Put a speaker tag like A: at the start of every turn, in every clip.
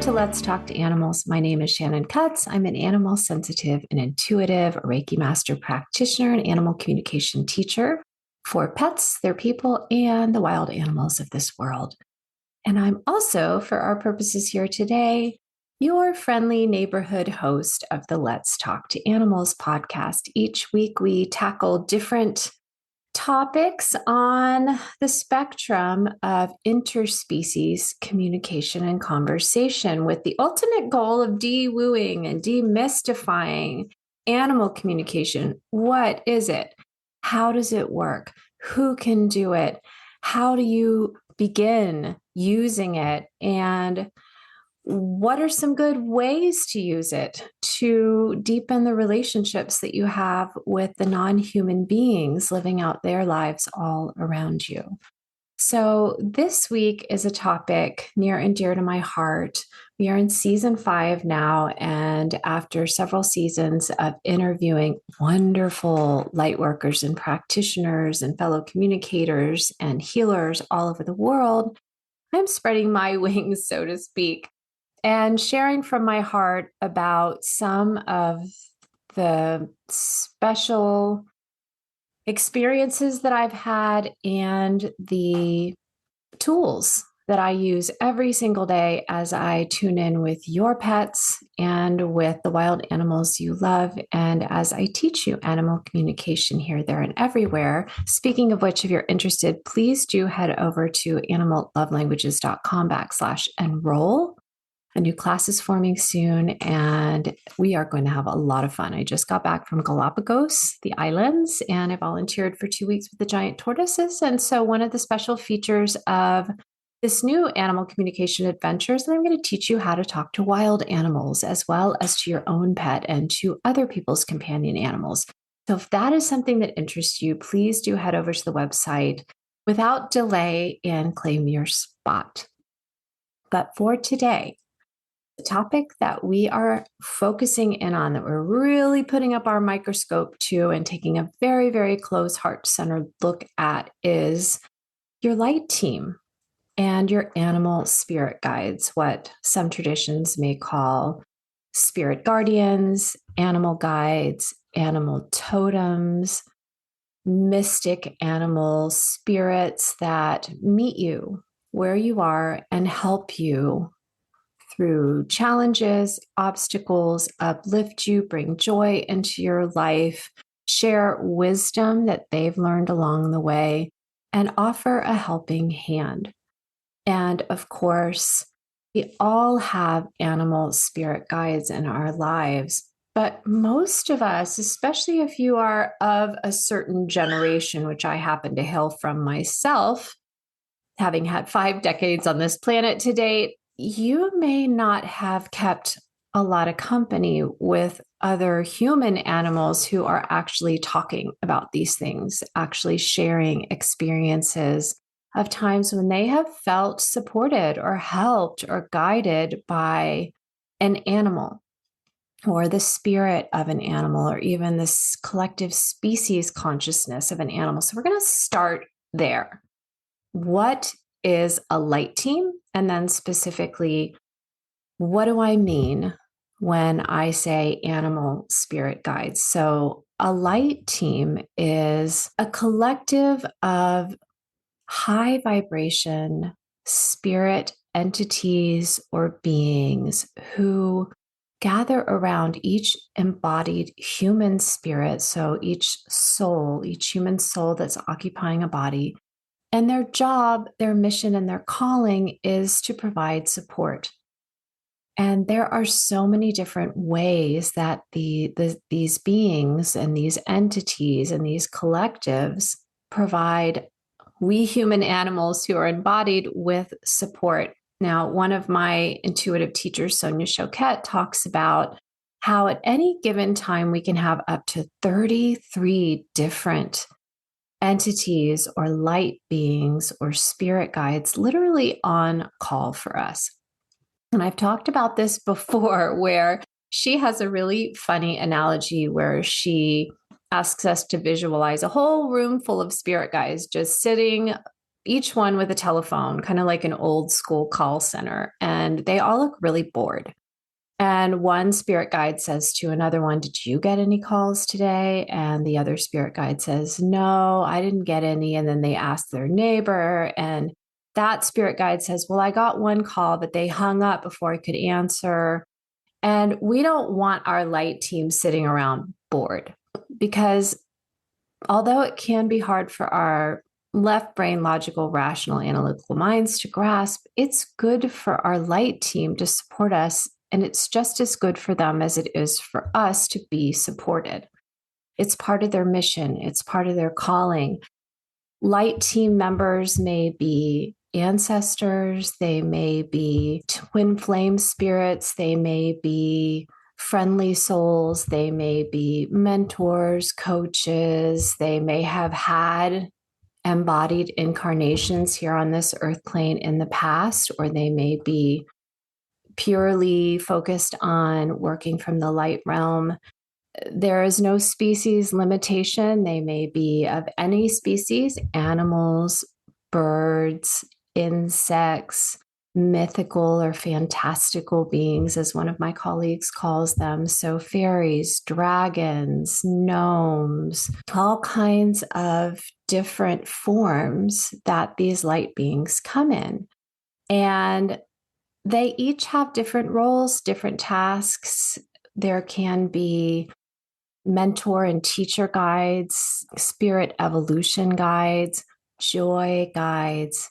A: to Let's Talk to Animals. My name is Shannon Cutts. I'm an animal sensitive and intuitive Reiki master practitioner and animal communication teacher for pets, their people, and the wild animals of this world. And I'm also, for our purposes here today, your friendly neighborhood host of the Let's Talk to Animals podcast. Each week we tackle different topics on the spectrum of interspecies communication and conversation with the ultimate goal of de-wooing and demystifying animal communication. What is it? How does it work? Who can do it? How do you begin using it? And what are some good ways to use it to deepen the relationships that you have with the non-human beings living out their lives all around you? So this week is a topic near and dear to my heart. We are in season 5 now, and after several seasons of interviewing wonderful light workers and practitioners and fellow communicators and healers all over the world, I'm spreading my wings, so to speak, and sharing from my heart about some of the special experiences that I've had and the tools that I use every single day as I tune in with your pets and with the wild animals you love, and as I teach you animal communication here, there, and everywhere. Speaking of which, if you're interested, please do head over to animallovelanguages.com/enroll. A new class is forming soon, and we are going to have a lot of fun. I just got back from Galapagos, the islands, and I volunteered for 2 weeks with the giant tortoises. And so one of the special features of this new animal communication adventure is that I'm going to teach you how to talk to wild animals as well as to your own pet and to other people's companion animals. So if that is something that interests you, please do head over to the website without delay and claim your spot. But for today, the topic that we are focusing in on, that we're really putting up our microscope to and taking a very, very close heart-centered look at, is your light team and your animal spirit guides, what some traditions may call spirit guardians, animal guides, animal totems, mystic animal spirits that meet you where you are and help you through challenges, obstacles, uplift you, bring joy into your life, share wisdom that they've learned along the way, and offer a helping hand. And of course, we all have animal spirit guides in our lives, but most of us, especially if you are of a certain generation, which I happen to hail from myself, having had 5 decades on this planet to date, you may not have kept a lot of company with other human animals who are actually talking about these things, actually sharing experiences of times when they have felt supported or helped or guided by an animal or the spirit of an animal or even this collective species consciousness of an animal. So we're going to start there. What is a light team? And then specifically, what do I mean when I say animal spirit guides? So a light team is a collective of high vibration spirit entities or beings who gather around each embodied human spirit. So each soul, each human soul that's occupying a body. And their job, their mission, and their calling is to provide support. And there are so many different ways that these beings and these entities and these collectives provide we human animals who are embodied with support. Now, one of my intuitive teachers, Sonia Choquette, talks about how at any given time we can have up to 33 different entities or light beings or spirit guides literally on call for us. And I've talked about this before, where she has a really funny analogy where she asks us to visualize a whole room full of spirit guides just sitting each one with a telephone, kind of like an old school call center. And they all look really bored. And one spirit guide says to another one, "Did you get any calls today?" And the other spirit guide says, "No, I didn't get any." And then they ask their neighbor, and that spirit guide says, "Well, I got one call, but they hung up before I could answer." And we don't want our light team sitting around bored, because although it can be hard for our left brain, logical, rational, analytical minds to grasp, it's good for our light team to support us. And it's just as good for them as it is for us to be supported. It's part of their mission, it's part of their calling. Light team members may be ancestors, they may be twin flame spirits, they may be friendly souls, they may be mentors, coaches, they may have had embodied incarnations here on this earth plane in the past, or they may be purely focused on working from the light realm. There is no species limitation. They may be of any species: animals, birds, insects, mythical or fantastical beings, as one of my colleagues calls them. So, fairies, dragons, gnomes, all kinds of different forms that these light beings come in. And they each have different roles, different tasks. There can be mentor and teacher guides, spirit evolution guides, joy guides,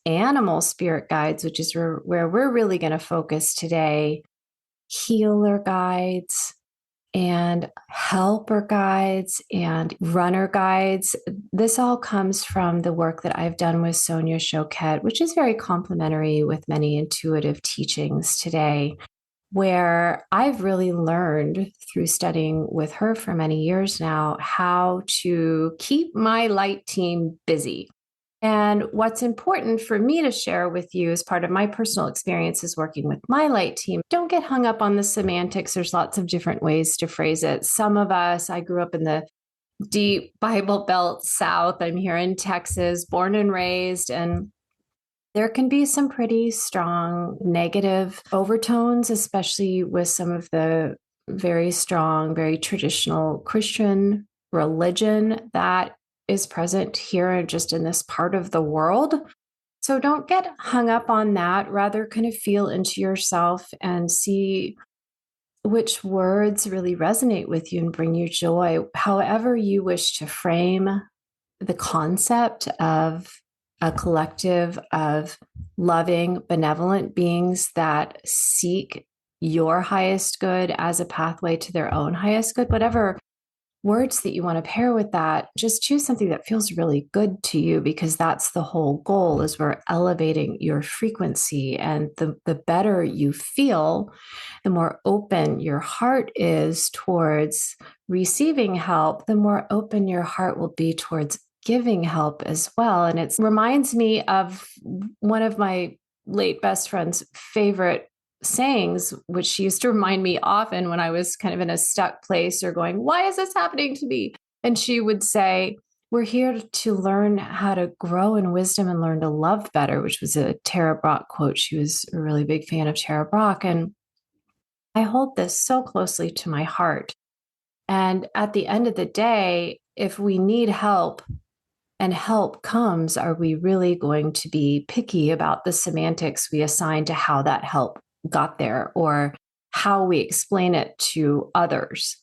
A: animal spirit guides, which is where we're really going to focus today, healer guides, and helper guides and runner guides. This all comes from the work that I've done with Sonia Choquette, which is very complementary with many intuitive teachings today, where I've really learned through studying with her for many years now how to keep my light team busy. And what's important for me to share with you as part of my personal experiences working with my light team, don't get hung up on the semantics. There's lots of different ways to phrase it. Some of us, I grew up in the deep Bible Belt South. I'm here in Texas, born and raised, and there can be some pretty strong negative overtones, especially with some of the very strong, very traditional Christian religion that is present here just in this part of the world. So don't get hung up on that. Rather, kind of feel into yourself and see which words really resonate with you and bring you joy. However you wish to frame the concept of a collective of loving, benevolent beings that seek your highest good as a pathway to their own highest good, whatever words that you want to pair with that, just choose something that feels really good to you, because that's the whole goal, is we're elevating your frequency. And the better you feel, the more open your heart is towards receiving help, the more open your heart will be towards giving help as well. And it reminds me of one of my late best friend's favorite sayings, which she used to remind me often when I was kind of in a stuck place or going, "Why is this happening to me?" And she would say, "We're here to learn how to grow in wisdom and learn to love better," which was a Tara Brach quote. She was a really big fan of Tara Brach. And I hold this so closely to my heart. And at the end of the day, if we need help and help comes, are we really going to be picky about the semantics we assign to how that help got there, or how we explain it to others?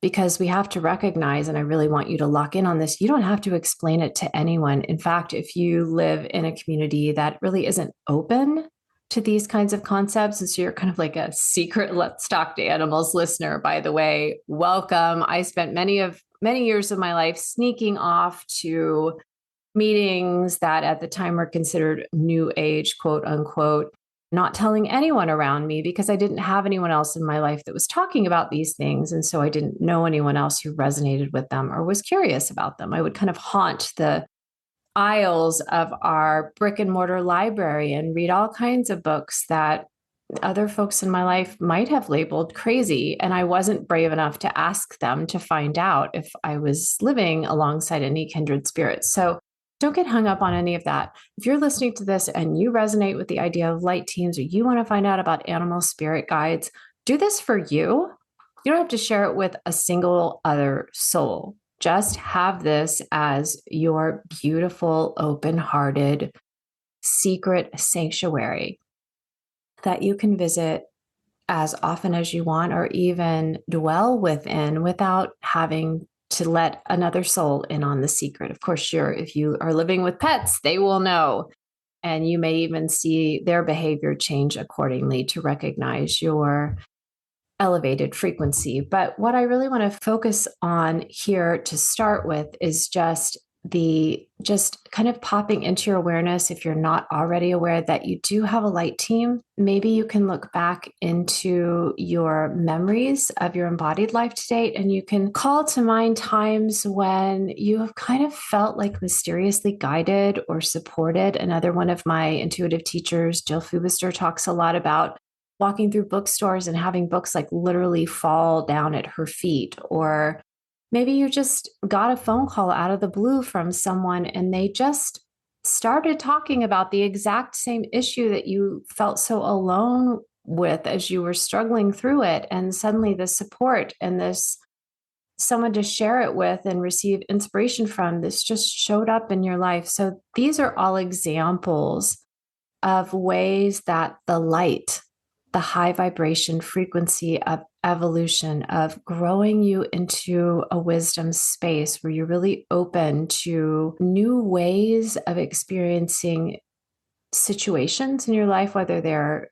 A: Because we have to recognize, and I really want you to lock in on this, you don't have to explain it to anyone. In fact, if you live in a community that really isn't open to these kinds of concepts, and so you're kind of like a secret Let's Talk to Animals listener, by the way, welcome. I spent many years of my life sneaking off to meetings that at the time were considered new age, quote unquote, not telling anyone around me, because I didn't have anyone else in my life that was talking about these things. And so I didn't know anyone else who resonated with them or was curious about them. I would kind of haunt the aisles of our brick and mortar library and read all kinds of books that other folks in my life might have labeled crazy. And I wasn't brave enough to ask them to find out if I was living alongside any kindred spirits. So Don't get hung up on any of that. If you're listening to this and you resonate with the idea of light teams, or you want to find out about animal spirit guides, do this for you. You don't have to share it with a single other soul. Just have this as your beautiful, open-hearted, secret sanctuary that you can visit as often as you want, or even dwell within without having to let another soul in on the secret. Of course, if you are living with pets, they will know. And you may even see their behavior change accordingly to recognize your elevated frequency. But what I really want to focus on here to start with is just kind of popping into your awareness. If you're not already aware that you do have a light team, maybe you can look back into your memories of your embodied life to date, and you can call to mind times when you have kind of felt like mysteriously guided or supported. Another one of my intuitive teachers, Jill Fubister, talks a lot about walking through bookstores and having books like literally fall down at her feet. Or maybe you just got a phone call out of the blue from someone and they just started talking about the exact same issue that you felt so alone with as you were struggling through it. And suddenly the support and this someone to share it with and receive inspiration from, this just showed up in your life. So these are all examples of ways that the light, the high vibration frequency of evolution, of growing you into a wisdom space where you're really open to new ways of experiencing situations in your life, whether they're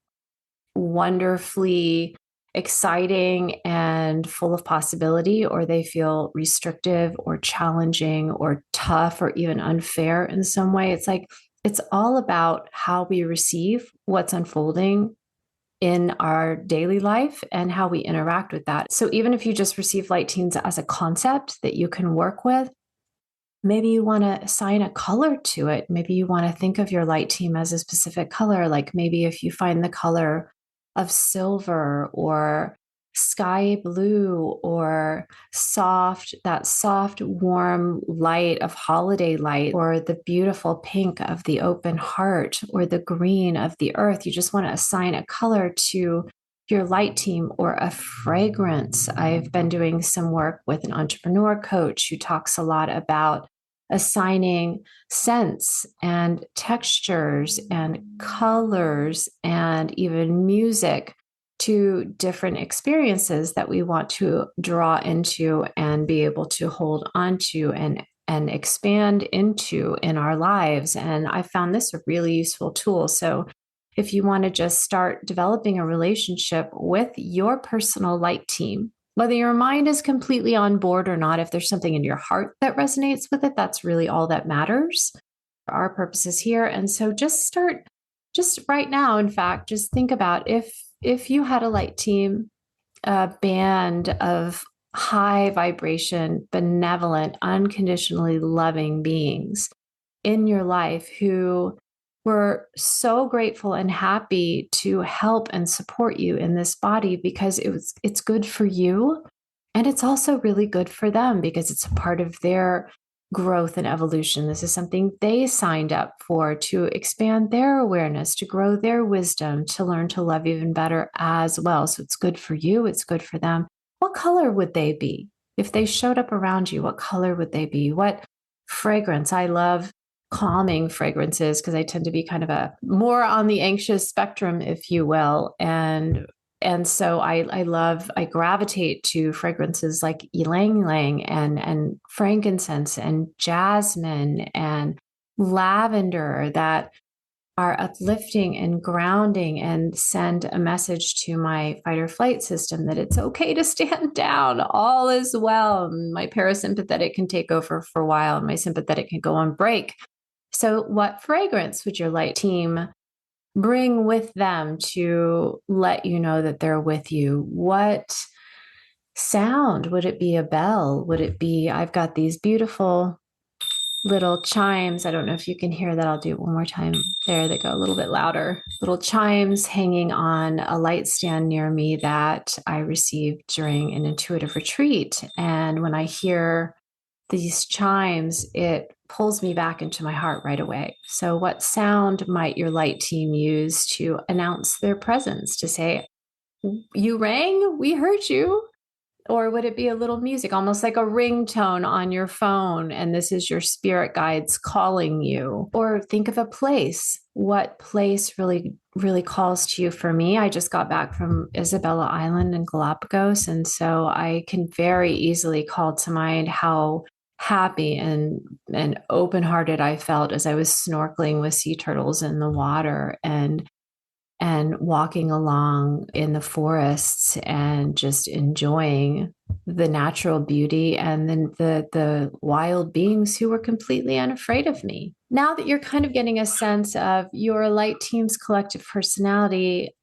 A: wonderfully exciting and full of possibility, or they feel restrictive or challenging or tough or even unfair in some way. It's all about how we receive what's unfolding in our daily life and how we interact with that. So even if you just receive light teams as a concept that you can work with, maybe you want to assign a color to it. Maybe you want to think of your light team as a specific color. Like maybe if you find the color of silver or sky blue or that soft, warm light of holiday light, or the beautiful pink of the open heart, or the green of the earth. You just want to assign a color to your light team, or a fragrance. I've been doing some work with an entrepreneur coach who talks a lot about assigning scents and textures and colors and even music to different experiences that we want to draw into and be able to hold onto and expand into in our lives. And I found this a really useful tool. So if you want to just start developing a relationship with your personal light team, whether your mind is completely on board or not, if there's something in your heart that resonates with it, that's really all that matters for our purposes here. And so just right now, in fact, just think about if you had a light team, a band of high vibration, benevolent, unconditionally loving beings in your life who were so grateful and happy to help and support you in this body, because it's good for you. And it's also really good for them because it's a part of their growth and evolution. This is something they signed up for, to expand their awareness, to grow their wisdom, to learn to love even better as well. So it's good for you. It's good for them. What color would they be? If they showed up around you, what color would they be? What fragrance? I love calming fragrances because I tend to be kind of a more on the anxious spectrum, if you will. And so I gravitate to fragrances like ylang ylang and frankincense and jasmine and lavender that are uplifting and grounding and send a message to my fight or flight system that it's okay to stand down. All is well. My parasympathetic can take over for a while and my sympathetic can go on break. So what fragrance would your light team bring with them to let you know that they're with you? What sound? Would it be a bell? Would it be, I've got these beautiful little chimes. I don't know if you can hear that. I'll do it one more time. There they go, a little bit louder. Little chimes hanging on a light stand near me that I received during an intuitive retreat. And when I hear these chimes, it pulls me back into my heart right away. So, what sound might your light team use to announce their presence, to say, "You rang, we heard you"? Or would it be a little music, almost like a ringtone on your phone, and this is your spirit guides calling you? Or think of a place. What place really, really calls to you? For me, I just got back from Isabella Island in Galapagos, and so I can very easily call to mind how happy and open-hearted I felt as I was snorkeling with sea turtles in the water and walking along in the forests and just enjoying the natural beauty and then the wild beings who were completely unafraid of me. Now that you're kind of getting a sense of your light team's collective personality,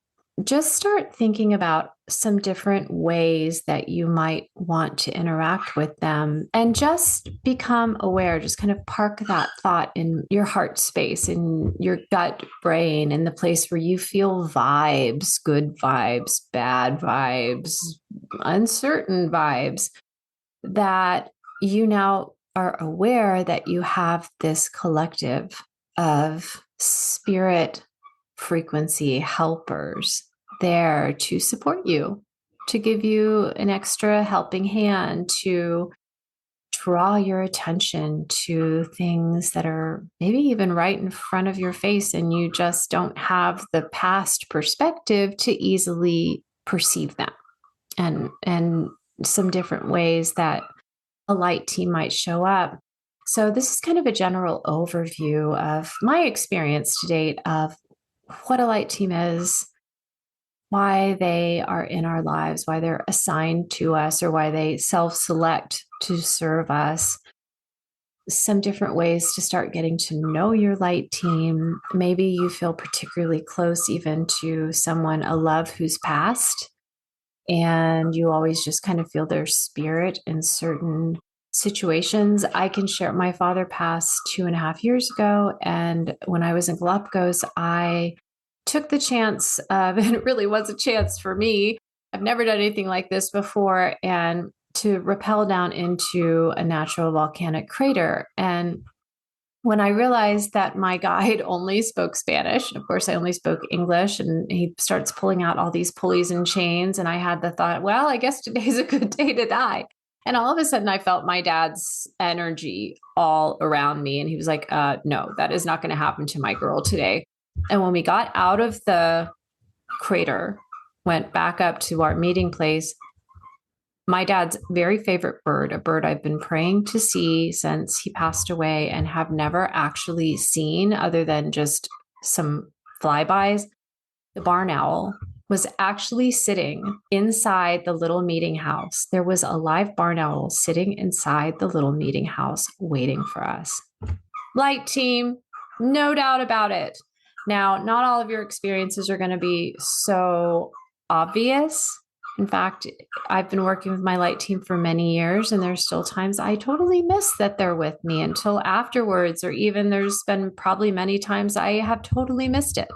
A: just start thinking about some different ways that you might want to interact with them and just become aware. Just kind of park that thought in your heart space, in your gut brain, in the place where you feel vibes, good vibes, bad vibes, uncertain vibes, that you now are aware that you have this collective of spirit frequency helpers there to support you, to give you an extra helping hand, to draw your attention to things that are maybe even right in front of your face, and you just don't have the past perspective to easily perceive them. And some different ways that a light team might show up. So this is kind of a general overview of my experience to date of what a light team is, why they are in our lives, why they're assigned to us, or why they self-select to serve us. Some different ways to start getting to know your light team. Maybe you feel particularly close even to someone, a love who's passed, and you always just kind of feel their spirit in certain situations. I can share my father passed 2.5 years ago. And when I was in Galapagos, I took the chance of, and it really was a chance for me. I've never done anything like this before, and to rappel down into a natural volcanic crater. And when I realized that my guide only spoke Spanish, and of course I only spoke English, and he starts pulling out all these pulleys and chains, and I had the thought, well, I guess today's a good day to die. And all of a sudden I felt my dad's energy all around me. And he was like, no, that is not going to happen to my girl today. And when we got out of the crater, went back up to our meeting place, my dad's very favorite bird, a bird I've been praying to see since he passed away and have never actually seen other than just some flybys, the barn owl, was actually sitting inside the little meeting house. There was a live barn owl sitting inside the little meeting house waiting for us. Light team, no doubt about it. Now, not all of your experiences are going to be so obvious. In fact, I've been working with my light team for many years, and there's still times I totally miss that they're with me until afterwards, or even there's been probably many times I have totally missed it.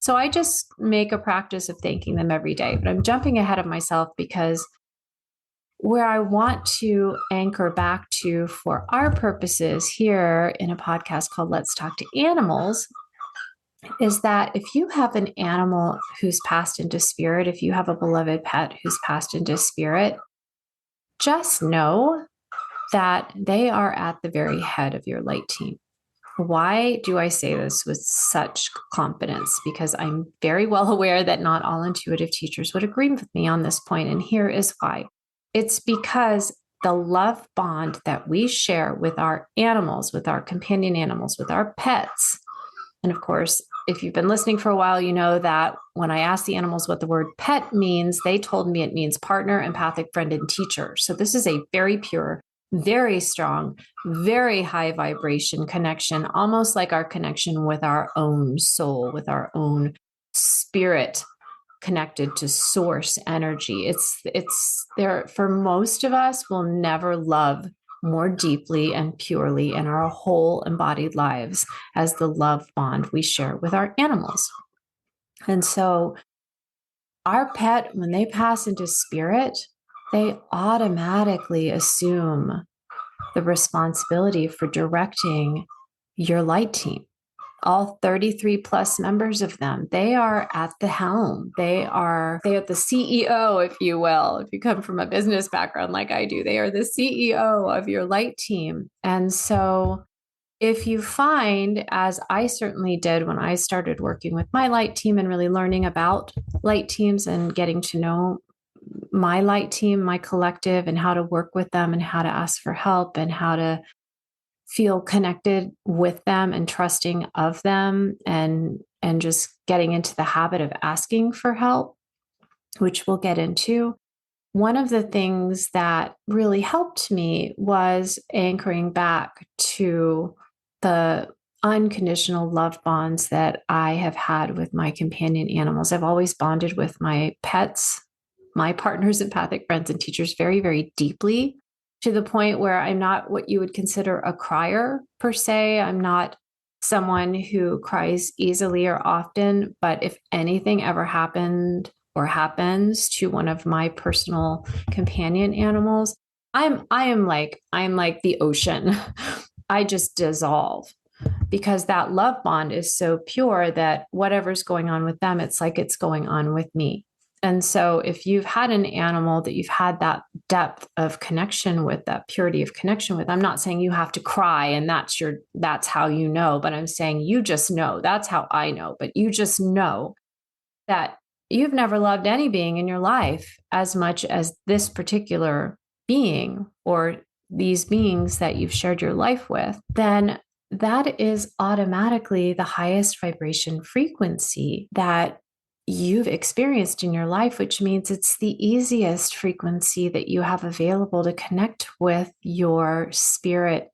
A: So I just make a practice of thanking them every day. But I'm jumping ahead of myself because where I want to anchor back to for our purposes here in a podcast called Let's Talk to Animals is that if you have an animal who's passed into spirit, if you have a beloved pet who's passed into spirit, just know that they are at the very head of your light team. Why do I say this with such confidence? Because I'm very well aware that not all intuitive teachers would agree with me on this point, and here is why. It's because the love bond that we share with our animals, with our companion animals, with our pets, and of course, if you've been listening for a while, you know that when I asked the animals what the word pet means, they told me it means partner, empathic friend, and teacher. So this is a very pure, very strong, very high vibration connection, almost like our connection with our own soul, with our own spirit connected to source energy. It's there for most of us. Will never love more deeply and purely in our whole embodied lives as the love bond we share with our animals. And so our pet, when they pass into spirit, they automatically assume the responsibility for directing your light team. All 33 plus members of them, they are at the helm. They are the CEO, if you will. If you come from a business background like I do, they are the CEO of your light team. And so if you find, as I certainly did when I started working with my light team and really learning about light teams and getting to know my light team, my collective, and how to work with them and how to ask for help and how to feel connected with them and trusting of them, and just getting into the habit of asking for help, which we'll get into. One of the things that really helped me was anchoring back to the unconditional love bonds that I have had with my companion animals. I've always bonded with my pets, my partners, empathic friends, and teachers very, very deeply, to the point where I'm not what you would consider a crier per se. I'm not someone who cries easily or often, but if anything ever happened or happens to one of my personal companion animals, I am like the ocean. I just dissolve, because that love bond is so pure that whatever's going on with them, it's like it's going on with me. And so if you've had an animal that you've had that depth of connection with, that purity of connection with, I'm not saying you have to cry and that's how you know, but I'm saying you just know. That's how I know. But you just know that you've never loved any being in your life as much as this particular being or these beings that you've shared your life with, then that is automatically the highest vibration frequency that you've experienced in your life, which means it's the easiest frequency that you have available to connect with your spirit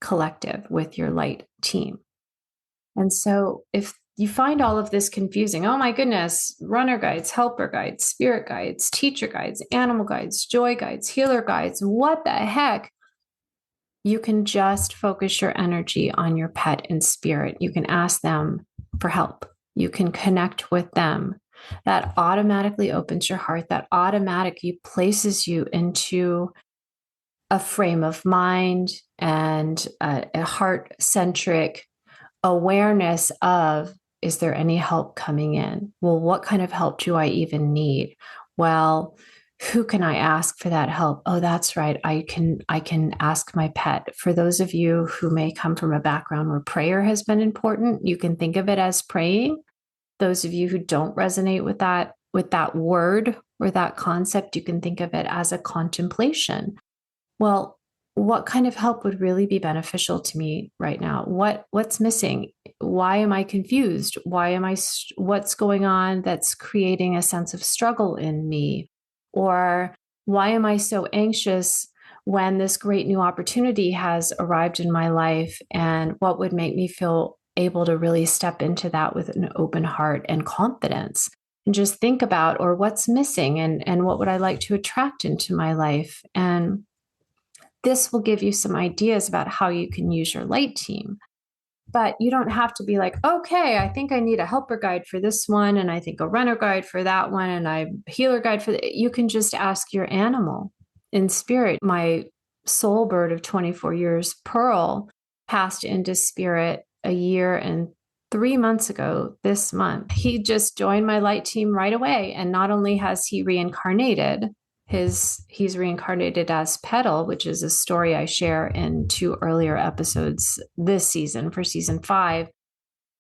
A: collective, with your light team. And so if you find all of this confusing, oh my goodness, runner guides, helper guides, spirit guides, teacher guides, animal guides, joy guides, healer guides, what the heck? You can just focus your energy on your pet and spirit. You can ask them for help. You can connect with them. That automatically opens your heart. That automatically places you into a frame of mind and a heart-centric awareness of, is there any help coming in? Well, what kind of help do I even need? Well, who can I ask for that help? Oh, that's right. I can ask my pet. For those of you who may come from a background where prayer has been important, you can think of it as praying. Those of you who don't resonate with that word or that concept, you can think of it as a contemplation. Well, what kind of help would really be beneficial to me right now? What's missing? Why am I confused? What's going on that's creating a sense of struggle in me? Or why am I so anxious when this great new opportunity has arrived in my life? And what would make me feel able to really step into that with an open heart and confidence? And just think about, or what's missing, and what would I like to attract into my life? And this will give you some ideas about how you can use your light team. But you don't have to be like, okay, I think I need a helper guide for this one, and I think a runner guide for that one, and a healer guide for that. You can just ask your animal in spirit. My soul bird of 24 years, Pearl, passed into spirit a year and 3 months ago this month. He just joined my light team right away. And not only has he reincarnated, he's reincarnated as Petal, which is a story I share in 2 earlier episodes this season for season 5.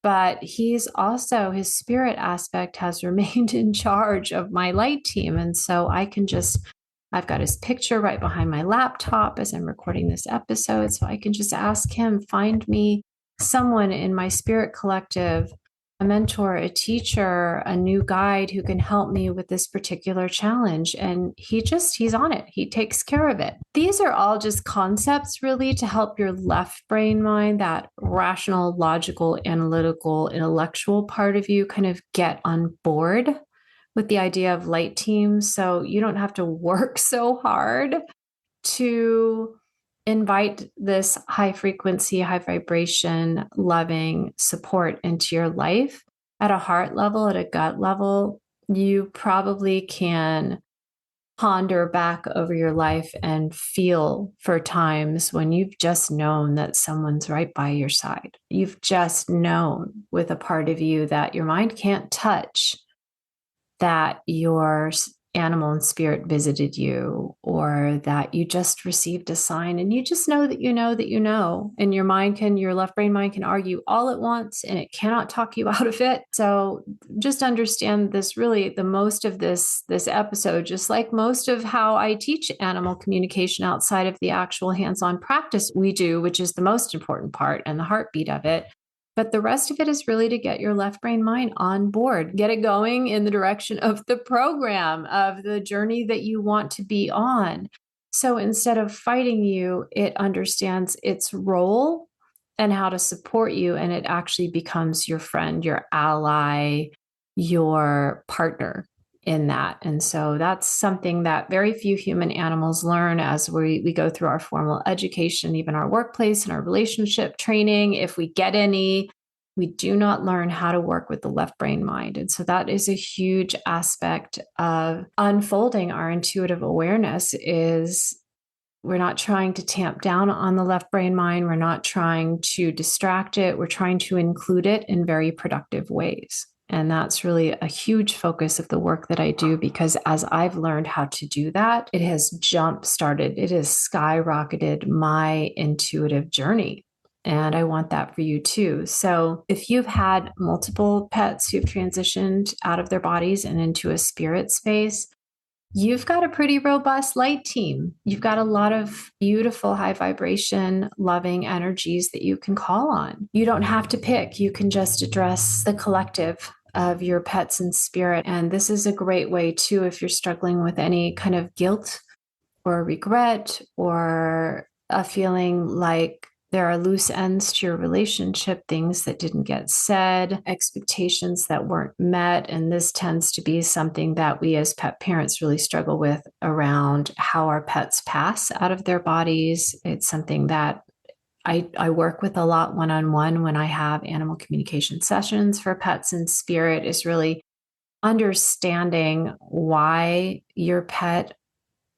A: But he's also, his spirit aspect has remained in charge of my light team. And so I've got his picture right behind my laptop as I'm recording this episode. So I can just ask him, find me someone in my spirit collective, a mentor, a teacher, a new guide who can help me with this particular challenge. And he's on it. He takes care of it. These are all just concepts really to help your left brain mind, that rational, logical, analytical, intellectual part of you, kind of get on board with the idea of light teams. So you don't have to work so hard to invite this high frequency, high vibration, loving support into your life at a heart level, at a gut level. You probably can ponder back over your life and feel for times when you've just known that someone's right by your side. You've just known with a part of you that your mind can't touch, that your animal and spirit visited you, or that you just received a sign and you just know that you know that you know. And your left brain mind can argue all at once and it cannot talk you out of it. So just understand this, really the most of this episode, just like most of how I teach animal communication outside of the actual hands-on practice we do, which is the most important part and the heartbeat of it. But the rest of it is really to get your left brain mind on board, get it going in the direction of the program, of the journey that you want to be on. So instead of fighting you, it understands its role and how to support you. And it actually becomes your friend, your ally, your partner in that. And so that's something that very few human animals learn as we go through our formal education, even our workplace and our relationship training. If we get any, we do not learn how to work with the left brain mind. And so that is a huge aspect of unfolding our intuitive awareness. Is we're not trying to tamp down on the left brain mind. We're not trying to distract it. We're trying to include it in very productive ways. And that's really a huge focus of the work that I do, because as I've learned how to do that, it has jump-started, it has skyrocketed my intuitive journey. And I want that for you too. So if you've had multiple pets who've transitioned out of their bodies and into a spirit space, you've got a pretty robust light team. You've got a lot of beautiful, high vibration, loving energies that you can call on. You don't have to pick. You can just address the collective of your pets and spirit. And this is a great way too, if you're struggling with any kind of guilt or regret or a feeling like there are loose ends to your relationship, things that didn't get said, expectations that weren't met. And this tends to be something that we as pet parents really struggle with around how our pets pass out of their bodies. It's something that I work with a lot one-on-one when I have animal communication sessions for pets and spirit, is really understanding why your pet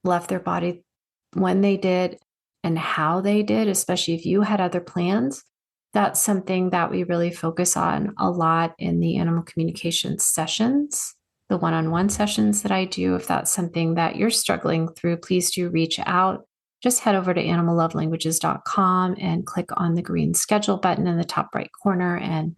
A: left their body when they did and how they did, especially if you had other plans. That's something that we really focus on a lot in the animal communication sessions, the one-on-one sessions that I do. If that's something that you're struggling through, please do reach out. Just head over to animallovelanguages.com and click on the green schedule button in the top right corner, and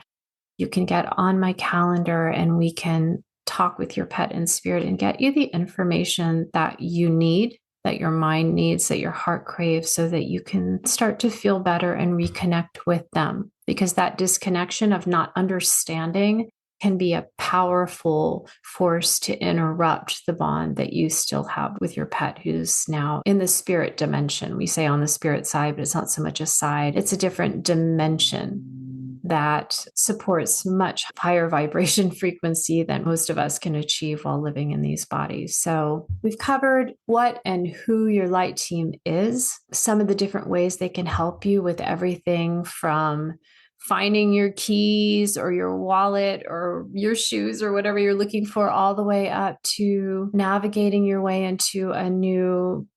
A: you can get on my calendar and we can talk with your pet and spirit and get you the information that you need, that your mind needs, that your heart craves, so that you can start to feel better and reconnect with them. Because that disconnection of not understanding can be a powerful force to interrupt the bond that you still have with your pet, who's now in the spirit dimension. We say on the spirit side, but it's not so much a side, it's a different dimension that supports much higher vibration frequency than most of us can achieve while living in these bodies. So we've covered what and who your light team is, some of the different ways they can help you with everything from finding your keys or your wallet or your shoes or whatever you're looking for, all the way up to navigating your way into a new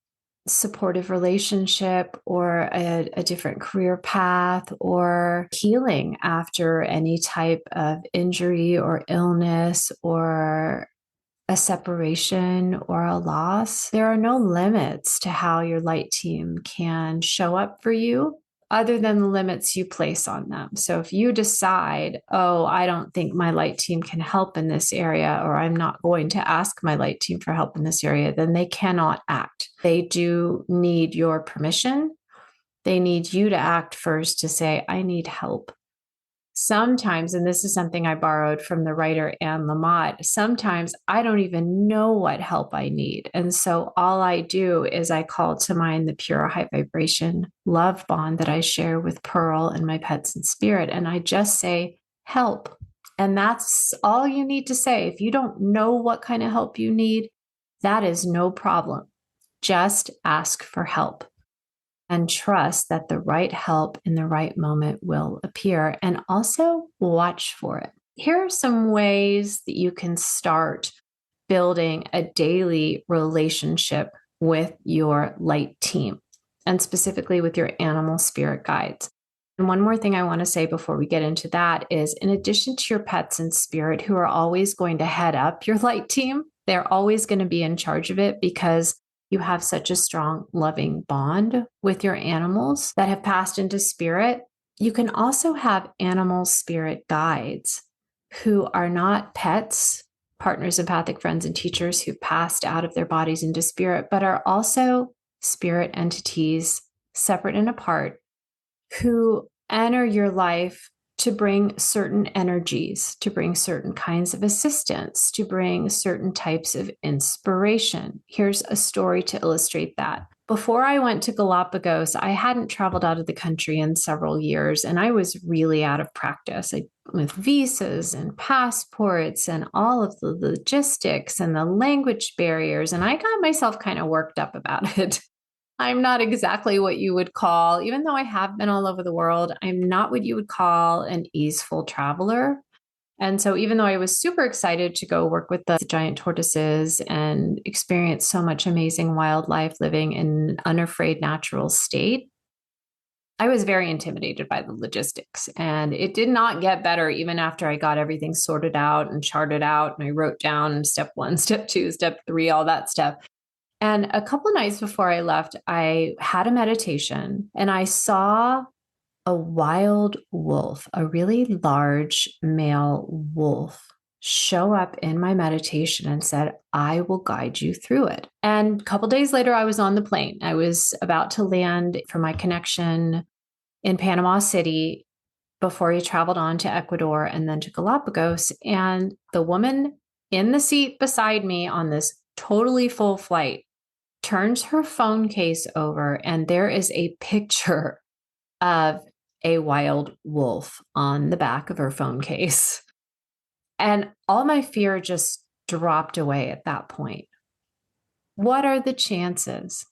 A: supportive relationship or a different career path, or healing after any type of injury or illness or a separation or a loss. There are no limits to how your light team can show up for you, other than the limits you place on them. So if you decide, oh, I don't think my light team can help in this area, or I'm not going to ask my light team for help in this area, then they cannot act. They do need your permission. They need you to act first, to say, I need help. Sometimes, and this is something I borrowed from the writer Anne Lamott, sometimes I don't even know what help I need. And so all I do is I call to mind the pure high vibration love bond that I share with Pearl and my pets in spirit. And I just say, help. And that's all you need to say. If you don't know what kind of help you need, that is no problem. Just ask for help. And trust that the right help in the right moment will appear, and also watch for it. Here are some ways that you can start building a daily relationship with your light team, and specifically with your animal spirit guides. And one more thing I want to say before we get into that is, in addition to your pets and spirit, who are always going to head up your light team, they're always going to be in charge of it because you have such a strong, loving bond with your animals that have passed into spirit. You can also have animal spirit guides who are not pets, partners, empathic friends, and teachers who passed out of their bodies into spirit, but are also spirit entities separate and apart who enter your life to bring certain energies, to bring certain kinds of assistance, to bring certain types of inspiration. Here's a story to illustrate that. Before I went to Galapagos, I hadn't traveled out of the country in several years, and I was really out of practice with visas and passports and all of the logistics and the language barriers. And I got myself kind of worked up about it. I'm not exactly what you would call, even though I have been all over the world, I'm not what you would call an easeful traveler. And so even though I was super excited to go work with the giant tortoises and experience so much amazing wildlife living in an unafraid natural state, I was very intimidated by the logistics. And it did not get better even after I got everything sorted out and charted out. And I wrote down step 1, step 2, step 3, all that stuff. And a couple of nights before I left, I had a meditation and I saw a wild wolf, a really large male wolf, show up in my meditation and said, I will guide you through it. And a couple of days later, I was on the plane. I was about to land for my connection in Panama City before he traveled on to Ecuador and then to Galapagos. And the woman in the seat beside me on this totally full flight turns her phone case over, and there is a picture of a wild wolf on the back of her phone case. And all my fear just dropped away at that point. What are the chances?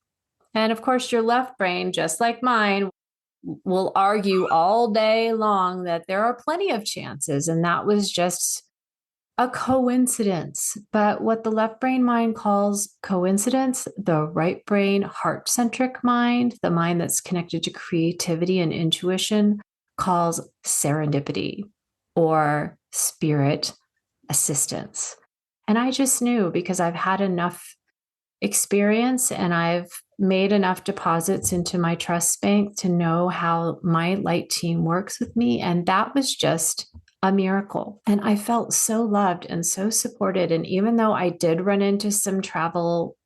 A: And of course, your left brain, just like mine, will argue all day long that there are plenty of chances. And that was just a coincidence. But what the left brain mind calls coincidence, the right brain heart-centric mind, the mind that's connected to creativity and intuition, calls serendipity or spirit assistance. And I just knew, because I've had enough experience and I've made enough deposits into my trust bank to know how my light team works with me. And that was just a miracle. And I felt so loved and so supported. And even though I did run into some travel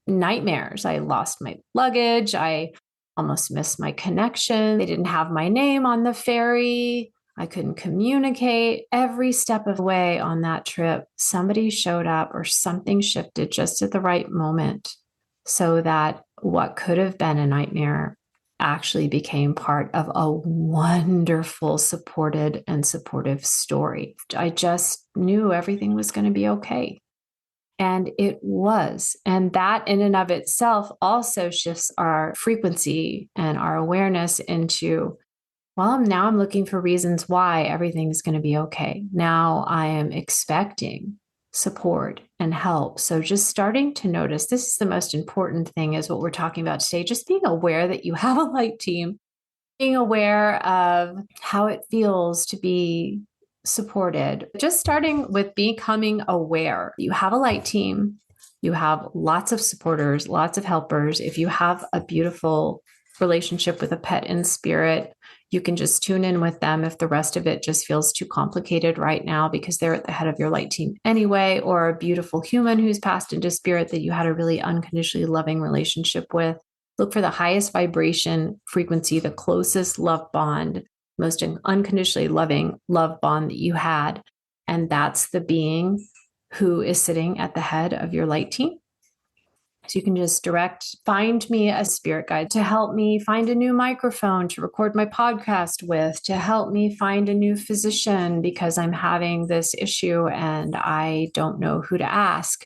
A: nightmares, I lost my luggage, I almost missed my connection, they didn't have my name on the ferry, I couldn't communicate. Every step of the way on that trip, somebody showed up or something shifted just at the right moment so that what could have been a nightmare actually became part of a wonderful, supported and supportive story. I just knew everything was going to be okay. And it was. And that in and of itself also shifts our frequency and our awareness into, well, now I'm looking for reasons why everything's going to be okay. Now I am expecting support and help. So just starting to notice, this is the most important thing, is what we're talking about today. Just being aware that you have a light team, being aware of how it feels to be supported. Just starting with becoming aware. You have a light team, you have lots of supporters, lots of helpers. If you have a beautiful relationship with a pet in spirit, you can just tune in with them if the rest of it just feels too complicated right now, because they're at the head of your light team anyway, or a beautiful human who's passed into spirit that you had a really unconditionally loving relationship with. Look for the highest vibration frequency, the closest love bond, most unconditionally loving love bond that you had. And that's the being who is sitting at the head of your light team. So you can just find me a spirit guide to help me find a new microphone to record my podcast with, to help me find a new physician because I'm having this issue and I don't know who to ask,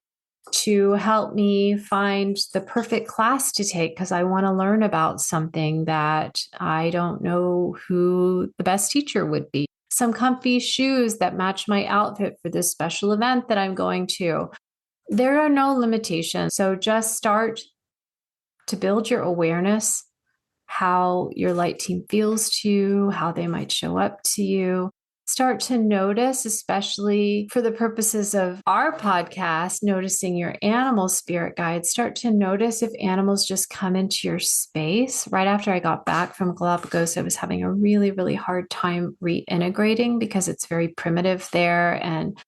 A: to help me find the perfect class to take because I want to learn about something that I don't know who the best teacher would be, some comfy shoes that match my outfit for this special event that I'm going to. There are no limitations. So just start to build your awareness, how your light team feels to you, how they might show up to you. Start to notice, especially for the purposes of our podcast, noticing your animal spirit guides. Start to notice if animals just come into your space. Right after I got back from Galapagos, I was having a really, really hard time reintegrating because it's very primitive there. And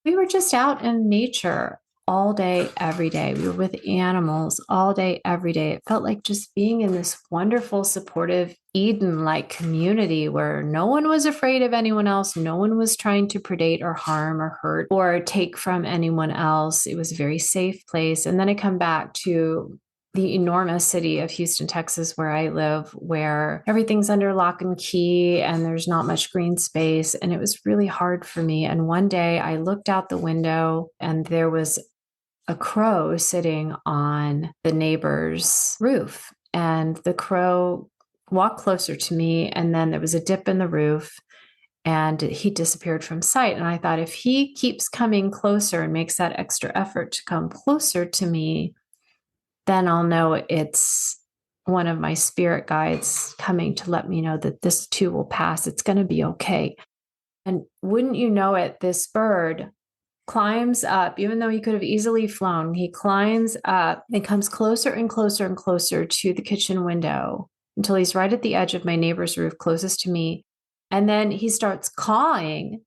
A: we were just out in nature all day, every day. We were with animals all day, every day. It felt like just being in this wonderful, supportive Eden like community where no one was afraid of anyone else. No one was trying to predate or harm or hurt or take from anyone else. It was a very safe place. And then I come back to the enormous city of Houston, Texas, where I live, where everything's under lock and key and there's not much green space. And it was really hard for me. And one day I looked out the window and there was a crow sitting on the neighbor's roof. And the crow walked closer to me. And then there was a dip in the roof and he disappeared from sight. And I thought, if he keeps coming closer and makes that extra effort to come closer to me, then I'll know it's one of my spirit guides coming to let me know that this too will pass. It's going to be okay. And wouldn't you know it, this bird climbs up, even though he could have easily flown, he climbs up and comes closer and closer and closer to the kitchen window until he's right at the edge of my neighbor's roof, closest to me. And then he starts cawing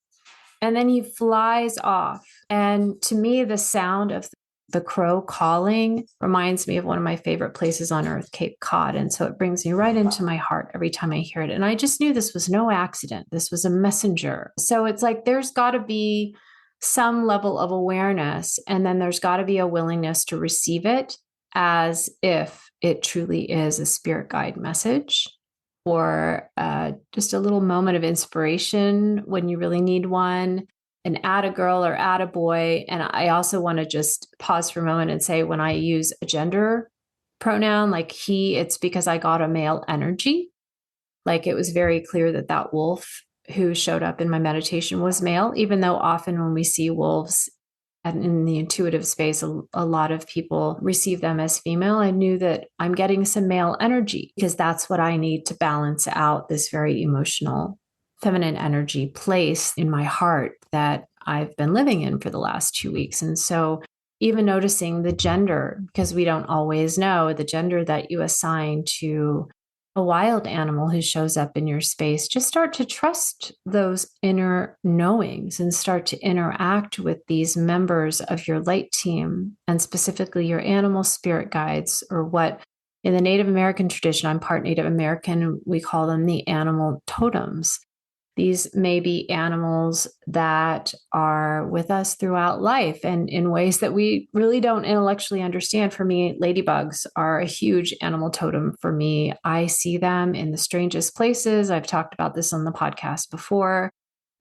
A: and then he flies off. And to me, the sound of the crow calling reminds me of one of my favorite places on earth, Cape Cod. And so it brings me right into my heart every time I hear it. And I just knew this was no accident. This was a messenger. So it's like there's got to be some level of awareness, and then there's got to be a willingness to receive it as if it truly is a spirit guide message or just a little moment of inspiration when you really need one. An add a girl or add a boy. And I also want to just pause for a moment and say, when I use a gender pronoun like he, it's because I got a male energy. Like it was very clear that that wolf who showed up in my meditation was male, even though often when we see wolves and in the intuitive space, a lot of people receive them as female. I knew that I'm getting some male energy because that's what I need to balance out this very emotional feminine energy place in my heart that I've been living in for the last 2 weeks. And so even noticing the gender, because we don't always know the gender that you assign to a wild animal who shows up in your space, just start to trust those inner knowings and start to interact with these members of your light team and specifically your animal spirit guides, or what in the Native American tradition, I'm part Native American, we call them the animal totems. These may be animals that are with us throughout life and in ways that we really don't intellectually understand. For me, ladybugs are a huge animal totem for me. I see them in the strangest places. I've talked about this on the podcast before,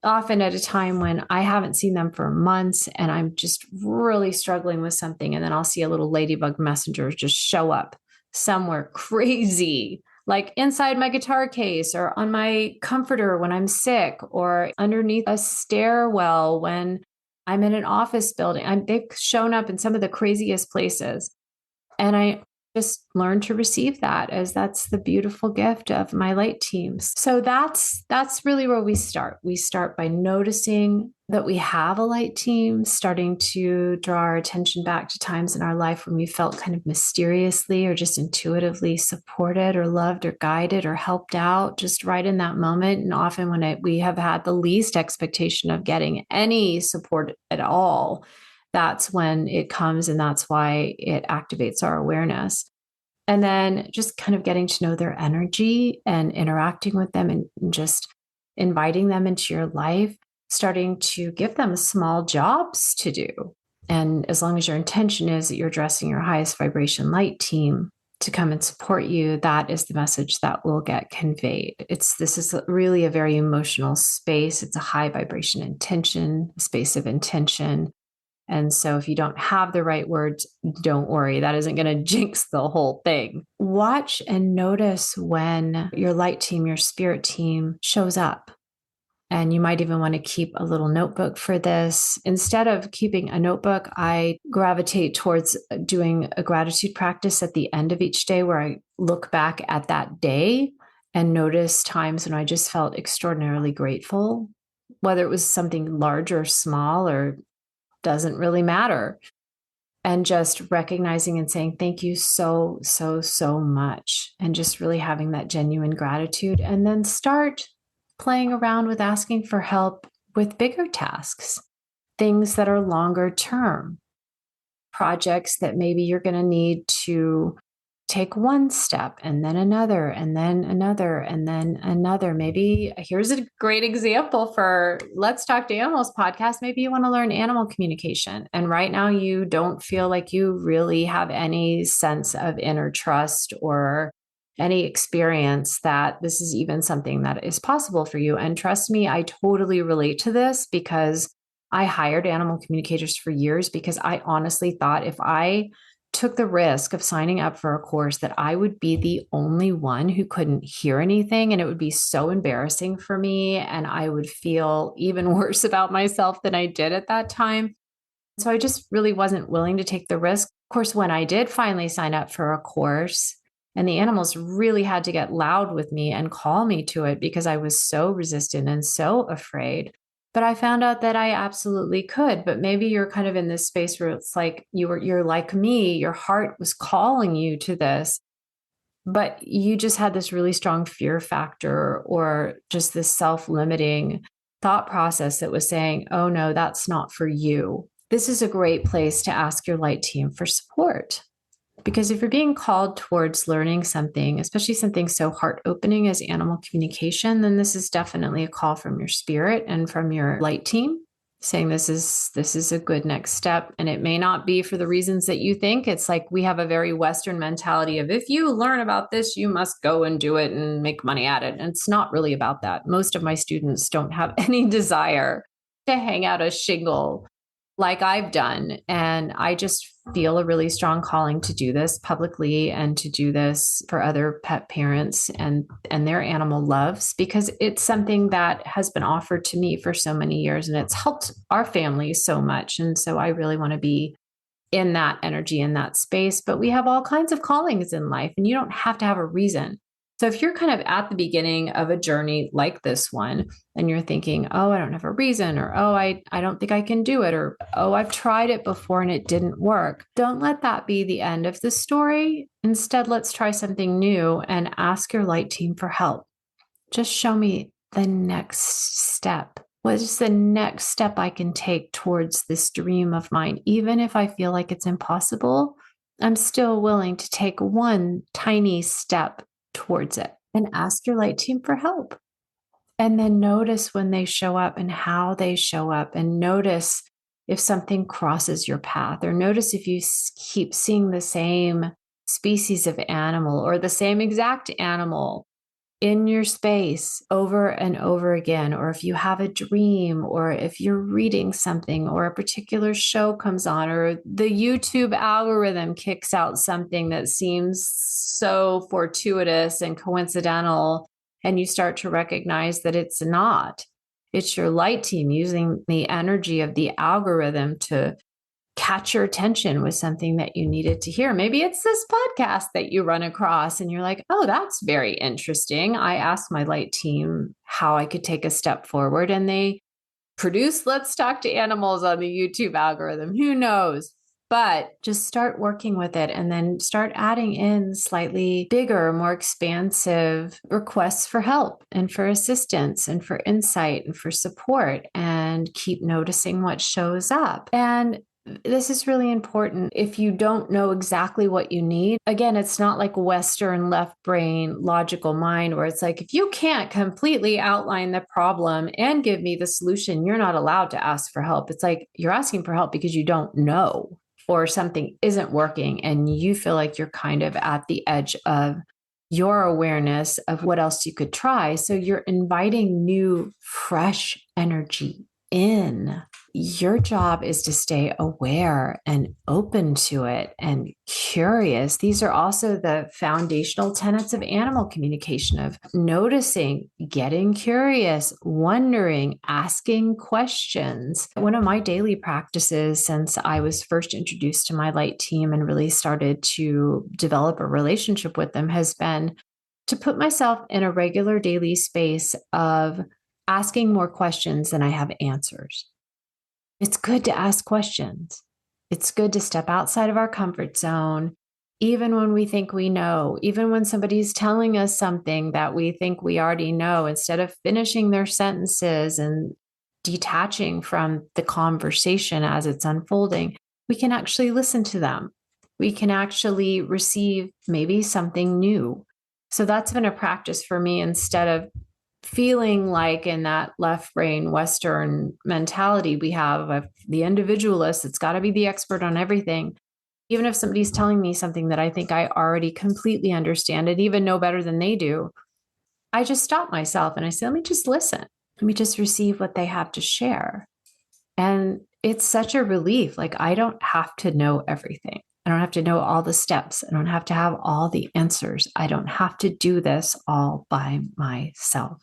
A: often at a time when I haven't seen them for months and I'm just really struggling with something. And then I'll see a little ladybug messenger just show up somewhere crazy, like inside my guitar case or on my comforter when I'm sick or underneath a stairwell when I'm in an office building. They've shown up in some of the craziest places. And I just learned to receive that, as that's the beautiful gift of my light teams. So that's really where we start. We start by noticing that we have a light team, starting to draw our attention back to times in our life when we felt kind of mysteriously or just intuitively supported or loved or guided or helped out just right in that moment. And often when we have had the least expectation of getting any support at all, that's when it comes, and that's why it activates our awareness. And then just kind of getting to know their energy and interacting with them and just inviting them into your life, starting to give them small jobs to do. And as long as your intention is that you're addressing your highest vibration light team to come and support you, that is the message that will get conveyed. This is really a very emotional space. It's a high vibration intention, a space of intention. And so if you don't have the right words, don't worry. That isn't going to jinx the whole thing. Watch and notice when your light team, your spirit team shows up. And you might even want to keep a little notebook for this. Instead of keeping a notebook, I gravitate towards doing a gratitude practice at the end of each day where I look back at that day and notice times when I just felt extraordinarily grateful, whether it was something large or small or doesn't really matter. And just recognizing and saying, thank you so, so, so much. And just really having that genuine gratitude. And then start playing around with asking for help with bigger tasks, things that are longer term, projects that maybe you're going to need to take one step and then another and then another and then another. Maybe here's a great example for Let's Talk to Animals podcast. Maybe you want to learn animal communication. And right now you don't feel like you really have any sense of inner trust or any experience that this is even something that is possible for you. And trust me, I totally relate to this because I hired animal communicators for years because I honestly thought if I took the risk of signing up for a course that I would be the only one who couldn't hear anything. And it would be so embarrassing for me. And I would feel even worse about myself than I did at that time. So I just really wasn't willing to take the risk. Of course, when I did finally sign up for a course, and the animals really had to get loud with me and call me to it because I was so resistant and so afraid. But I found out that I absolutely could. But maybe you're kind of in this space where it's like you're like me, your heart was calling you to this, but you just had this really strong fear factor or just this self-limiting thought process that was saying, oh no, that's not for you. This is a great place to ask your light team for support. Because if you're being called towards learning something, especially something so heart opening as animal communication, then this is definitely a call from your spirit and from your light team saying this is a good next step. And it may not be for the reasons that you think. It's like we have a very Western mentality of if you learn about this, you must go and do it and make money at it. And it's not really about that. Most of my students don't have any desire to hang out a shingle like I've done. And I just feel a really strong calling to do this publicly and to do this for other pet parents and their animal loves, because it's something that has been offered to me for so many years and it's helped our family so much. And so I really want to be in that energy, in that space. But we have all kinds of callings in life and you don't have to have a reason. So if you're kind of at the beginning of a journey like this one, and you're thinking, oh, I don't have a reason, or oh, I don't think I can do it, or oh, I've tried it before and it didn't work. Don't let that be the end of the story. Instead, let's try something new and ask your light team for help. Just show me the next step. What is the next step I can take towards this dream of mine? Even if I feel like it's impossible, I'm still willing to take one tiny step towards it and ask your light team for help. And then notice when they show up and how they show up, and notice if something crosses your path, or notice if you keep seeing the same species of animal or the same exact animal in your space over and over again, or if you have a dream, or if you're reading something, or a particular show comes on, or the YouTube algorithm kicks out something that seems so fortuitous and coincidental, and you start to recognize that it's not. It's your light team using the energy of the algorithm to catch your attention with something that you needed to hear. Maybe it's this podcast that you run across and you're like, oh, that's very interesting. I asked my light team how I could take a step forward and they produce Let's Talk to Animals on the YouTube algorithm. Who knows? But just start working with it and then start adding in slightly bigger, more expansive requests for help and for assistance and for insight and for support, and keep noticing what shows up. And this is really important. If you don't know exactly what you need, again, it's not like Western left brain logical mind where it's like, if you can't completely outline the problem and give me the solution, you're not allowed to ask for help. It's like you're asking for help because you don't know, or something isn't working and you feel like you're kind of at the edge of your awareness of what else you could try. So you're inviting new, fresh energy in. your job is to stay aware and open to it and curious. These are also the foundational tenets of animal communication, of noticing, getting curious, wondering, asking questions. One of my daily practices since I was first introduced to my light team and really started to develop a relationship with them has been to put myself in a regular daily space of asking more questions than I have answers. It's good to ask questions. It's good to step outside of our comfort zone, even when we think we know, even when somebody's telling us something that we think we already know, instead of finishing their sentences and detaching from the conversation as it's unfolding, we can actually listen to them. We can actually receive maybe something new. So that's been a practice for me, instead of feeling like in that left brain Western mentality we have of the individualist, it's got to be the expert on everything. Even if somebody's telling me something that I think I already completely understand and even know better than they do, I just stop myself and I say, let me just listen. Let me just receive what they have to share. And it's such a relief. Like, I don't have to know everything. I don't have to know all the steps. I don't have to have all the answers. I don't have to do this all by myself.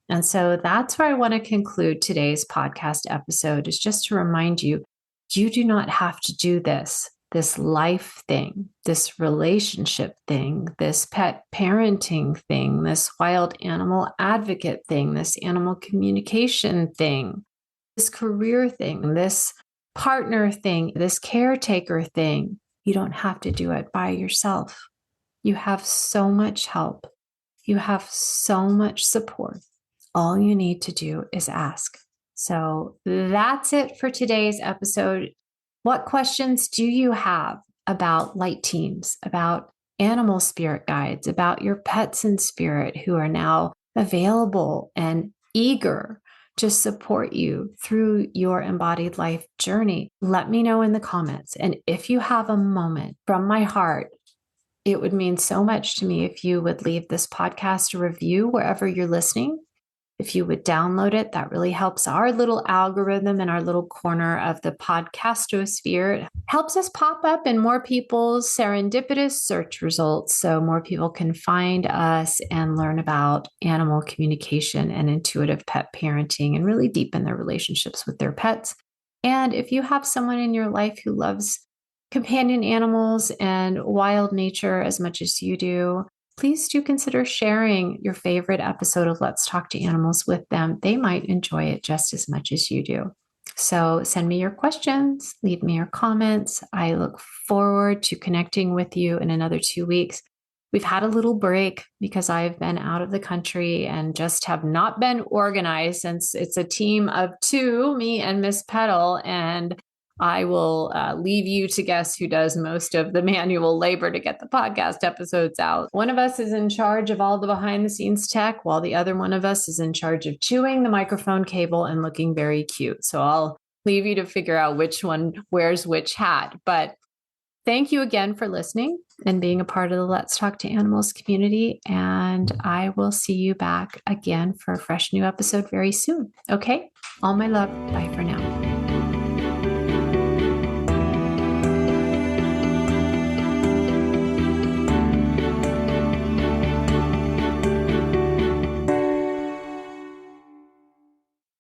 A: And so that's where I want to conclude today's podcast episode, is just to remind you, you do not have to do this life thing, this relationship thing, this pet parenting thing, this wild animal advocate thing, this animal communication thing, this career thing, this partner thing, this caretaker thing. You don't have to do it by yourself. You have so much help. You have so much support. All you need to do is ask. So that's it for today's episode. What questions do you have about light teams, about animal spirit guides, about your pets in spirit who are now available and eager to support you through your embodied life journey? Let me know in the comments. And if you have a moment, from my heart, it would mean so much to me if you would leave this podcast a review wherever you're listening. If you would download it, that really helps our little algorithm in our little corner of the podcastosphere. It helps us pop up in more people's serendipitous search results, so more people can find us and learn about animal communication and intuitive pet parenting and really deepen their relationships with their pets. And if you have someone in your life who loves companion animals and wild nature as much as you do, please do consider sharing your favorite episode of Let's Talk to Animals with them. They might enjoy it just as much as you do. So send me your questions, leave me your comments. I look forward to connecting with you in another 2 weeks. We've had a little break because I've been out of the country and just have not been organized, since it's a team of 2, me and Miss Petal, and I will leave you to guess who does most of the manual labor to get the podcast episodes out. One of us is in charge of all the behind the scenes tech, while the other one of us is in charge of chewing the microphone cable and looking very cute. So I'll leave you to figure out which one wears which hat. But thank you again for listening and being a part of the Let's Talk to Animals community. And I will see you back again for a fresh new episode very soon. Okay? All my love. Bye for now.